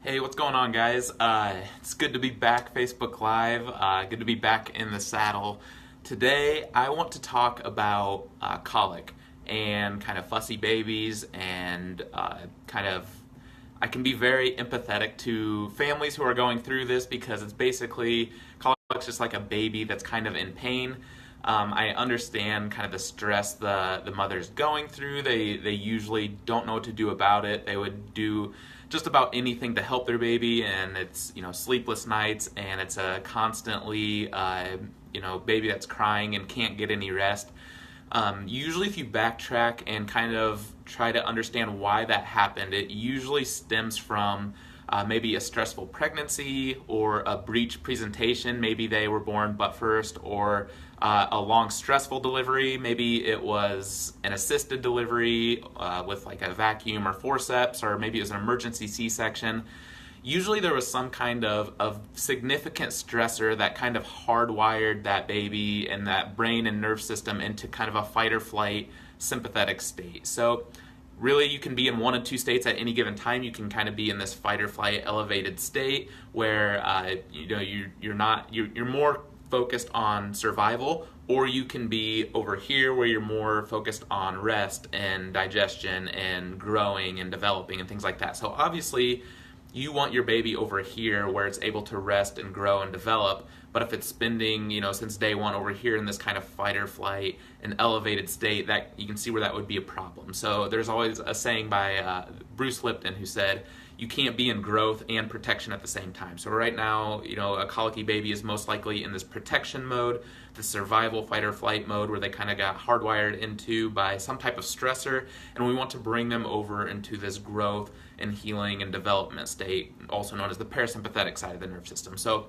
Hey, what's going on, guys? It's good to be back Facebook Live. Good to be back in the saddle. Today, I want to talk about colic and kind of fussy babies and I can be very empathetic to families who are going through this because it's basically, colic's just like a baby that's kind of in pain. I understand kind of the stress the mother's going through. They usually don't know what to do about it. They would do just about anything to help their baby, and it's sleepless nights, and it's a constantly baby that's crying and can't get any rest. Usually, if you backtrack and kind of try to understand why that happened, it usually stems from maybe a stressful pregnancy or a breech presentation. Maybe they were born butt first, or a long stressful delivery. Maybe it was an assisted delivery with like a vacuum or forceps, or maybe it was an emergency C-section. Usually there was some kind of significant stressor that kind of hardwired that baby and that brain and nerve system into kind of a fight or flight sympathetic state. So really, you can be in one of two states at any given time. You can kind of be in this fight or flight elevated state where you're more focused on survival, or you can be over here where you're more focused on rest and digestion and growing and developing and things like that. So obviously, you want your baby over here where it's able to rest and grow and develop. But if it's spending, since day one over here in this kind of fight or flight and elevated state, that you can see where that would be a problem. So there's always a saying by Bruce Lipton who said, you can't be in growth and protection at the same time. So right now, a colicky baby is most likely in this protection mode, the survival fight or flight mode, where they kind of got hardwired into by some type of stressor, and we want to bring them over into this growth and healing and development state, also known as the parasympathetic side of the nerve system. So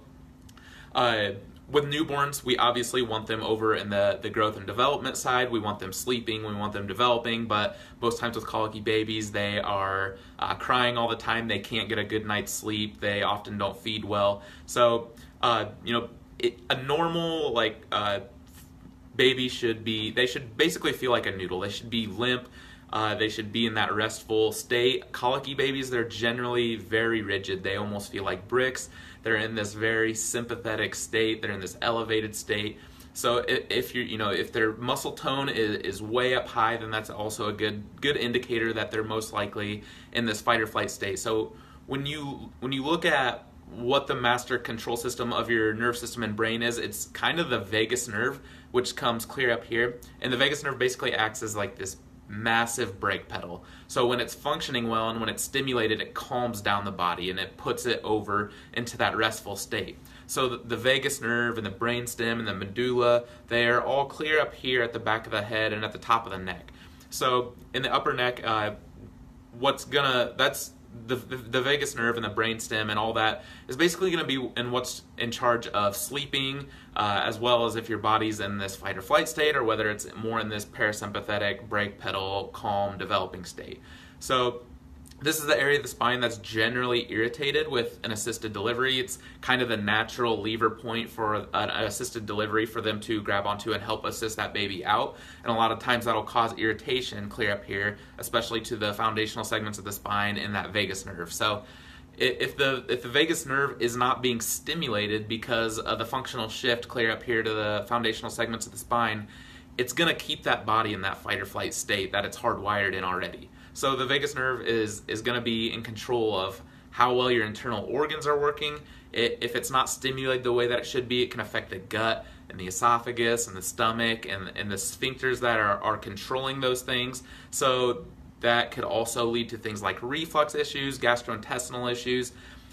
with newborns, we obviously want them over in the growth and development side. We want them sleeping, we want them developing, but most times with colicky babies, they are crying all the time. They can't get a good night's sleep. They often don't feed well. So, a normal baby they should basically feel like a noodle. They should be limp. They should be in that restful state. Colicky babies, they're generally very rigid. They almost feel like bricks. They're in this very sympathetic state. They're in this elevated state. So if their muscle tone is way up high, then that's also a good indicator that they're most likely in this fight or flight state. So when you look at what the master control system of your nerve system and brain is, it's kind of the vagus nerve, which comes clear up here. And the vagus nerve basically acts as like this massive brake pedal. So when it's functioning well and when it's stimulated, it calms down the body and it puts it over into that restful state. So the vagus nerve and the brainstem and the medulla, they're all clear up here at the back of the head and at the top of the neck. So in the upper neck, that's the vagus nerve and the brainstem and all that is basically going to be in what's in charge of sleeping, as well as if your body's in this fight or flight state, or whether it's more in this parasympathetic brake pedal calm developing state. So this is the area of the spine that's generally irritated with an assisted delivery. It's kind of the natural lever point for an assisted delivery for them to grab onto and help assist that baby out. And a lot of times that'll cause irritation clear up here, especially to the foundational segments of the spine and that vagus nerve. So if the vagus nerve is not being stimulated because of the functional shift clear up here to the foundational segments of the spine, it's going to keep that body in that fight or flight state that it's hardwired in already. So the vagus nerve is going to be in control of how well your internal organs are working. If it's not stimulated the way that it should be, it can affect the gut and the esophagus and the stomach and the sphincters that are controlling those things. So that could also lead to things like reflux issues, gastrointestinal issues.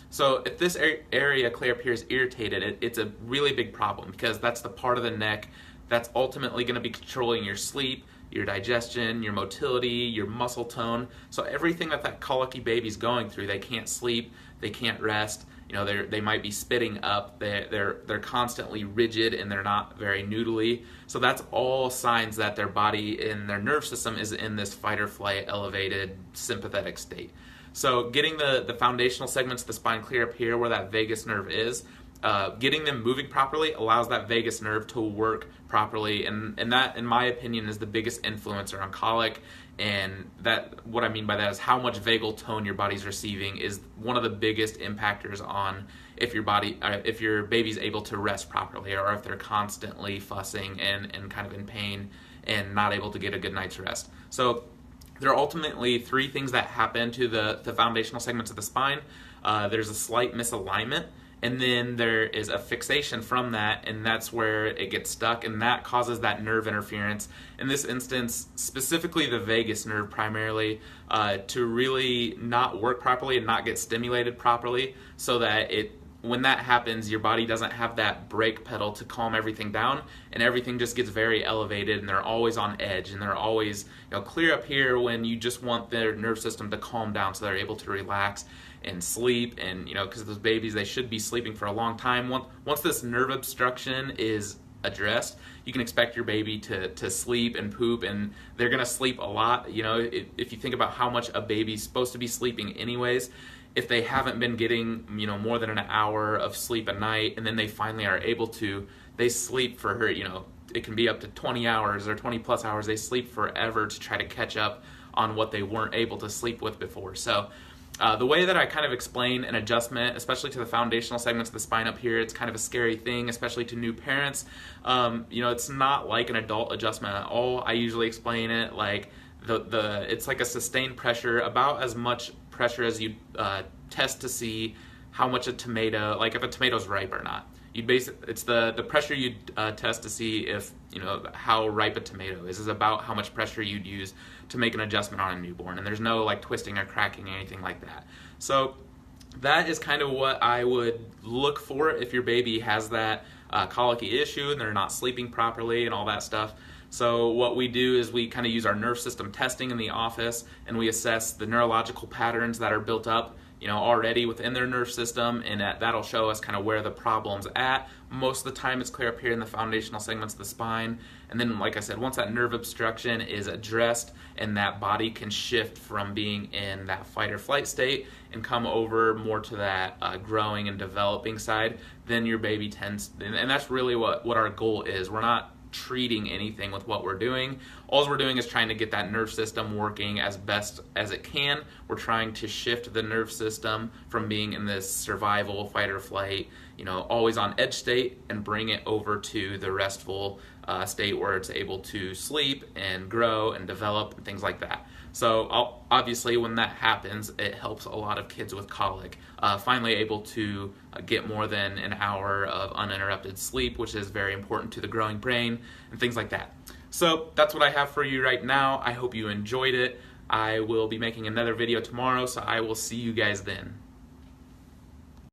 So if this area clear up here is irritated, it's a really big problem, because that's the part of the neck that's ultimately going to be controlling your sleep, your digestion, your motility, your muscle tone. So everything that colicky baby's going through, they can't sleep, they can't rest. They might be spitting up. They're constantly rigid and they're not very noodly. So that's all signs that their body and their nerve system is in this fight or flight elevated sympathetic state. So getting the foundational segments of the spine clear up here where that vagus nerve is, getting them moving properly allows that vagus nerve to work properly, and that, in my opinion, is the biggest influencer on colic and that, what I mean by that is how much vagal tone your body's receiving is one of the biggest impactors on if your baby's able to rest properly, or if they're constantly fussing and kind of in pain and not able to get a good night's rest. So there are ultimately three things that happen to the foundational segments of the spine. There's a slight misalignment, and then there is a fixation from that, and that's where it gets stuck, and that causes that nerve interference. In this instance, specifically the vagus nerve primarily, to really not work properly and not get stimulated properly, so that when that happens, your body doesn't have that brake pedal to calm everything down, and everything just gets very elevated, and they're always on edge, and they're always clear up here when you just want their nerve system to calm down so they're able to relax and sleep. And because those babies, they should be sleeping for a long time. Once this nerve obstruction is addressed, you can expect your baby to sleep and poop, and they're going to sleep a lot. If you think about how much a baby's supposed to be sleeping anyways, if they haven't been getting more than an hour of sleep a night, and then they finally are able to, they sleep for it can be up to 20 hours or 20 plus hours. They sleep forever to try to catch up on what they weren't able to sleep with before. So the way that I kind of explain an adjustment, especially to the foundational segments of the spine up here, it's kind of a scary thing, especially to new parents. It's not like an adult adjustment at all. I usually explain it like it's like a sustained pressure, about as much pressure as you test to see how much a tomato, like if a tomato's ripe or not. It's the pressure you test to see if how ripe a tomato is about how much pressure you'd use to make an adjustment on a newborn, and there's no like twisting or cracking or anything like that. So that is kind of what I would look for if your baby has that colicky issue and they're not sleeping properly and all that stuff. So what we do is we kind of use our nerve system testing in the office, and we assess the neurological patterns that are built up already within their nerve system, and that'll show us kind of where the problem's at. Most of the time it's clear up here in the foundational segments of the spine, and then like I said, once that nerve obstruction is addressed and that body can shift from being in that fight or flight state and come over more to that growing and developing side, then your baby tends, and that's really what our goal is. We're not treating anything with what we're doing. All we're doing is trying to get that nerve system working as best as it can. We're trying to shift the nerve system from being in this survival, fight or flight, always on edge state, and bring it over to the restful state where it's able to sleep and grow and develop and things like that. So obviously when that happens, it helps a lot of kids with colic finally able to get more than an hour of uninterrupted sleep, which is very important to the growing brain and things like that. So that's what I have for you right now. I hope you enjoyed it. I will be making another video tomorrow, so I will see you guys then.